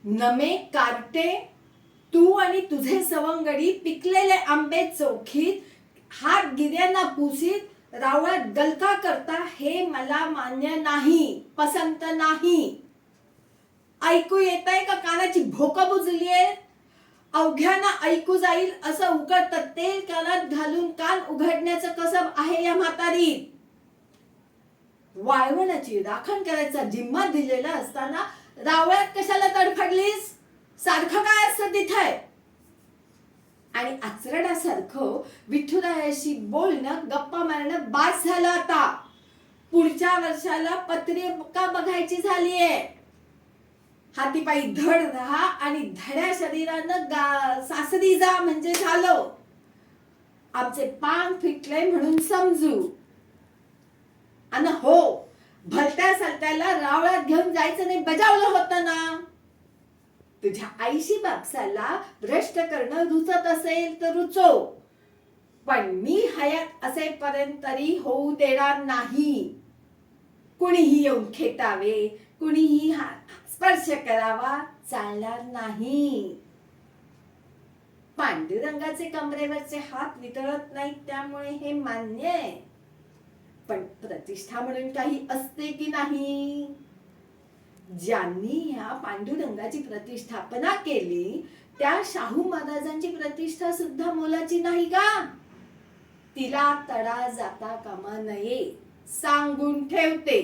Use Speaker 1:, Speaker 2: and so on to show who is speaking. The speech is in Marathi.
Speaker 1: नमे कार्टे, तू आणि तुझे सवंगडी पिकलेले आंबे चौखीत, हात गिर्यांना पुसीत रावळात गलका करता, हे मला मान्य नाही, पसंत नाही. ऐकू येतंय का? कानाची भोकं बुजलीये? अवघ्यांना ऐकू जाईल असं उकळतं तेल कानात घालून कान उघडण्याचं कसब आहे या म्हातारीत. वाळवणाची राखण करायचा जिम्मा दिलेला असताना रावळ्यात कशाला तडफडलीस? सारखं काय असतं तिथे? आणि आचरडासारखं विठुरायाशी बोलणं, गप्पा मारणं बास झालं आता. पुढच्या वर्षाला पत्रिका बघायची झालीये. हातीपायी धड राहा आणि धड्या शरीरानं सासरी जा म्हणजे झालं. आमचे पांग फिटले म्हणून समजू. आणि हो, भलत्या सलत्याला रावळात घेऊन जायचं नाही बजावलं होतं ना. तुझ्या आईशी बापसाला भ्रष्ट करणं रुचत असेल तर रुचो, पण मी हयात असेपर्यंत तरी होऊ देणार नाही. कुणीही येऊन खेटावे, कुणीही स्पर्श करावा चालणार नाही. पांडुरंगाचे कमरेवरचे हात वितळत नाहीत त्यामुळे हे मान्य आहे, पण प्रतिष्ठा म्हणून काही असते की नाही? ज्यांनी ह्या पांडुरंगाची प्रतिष्ठापना केली त्या शाहू महाराजांची प्रतिष्ठा सुद्धा मोलाची नाही का? तिला तडा जाता कामा नये, सांगून ठेवते.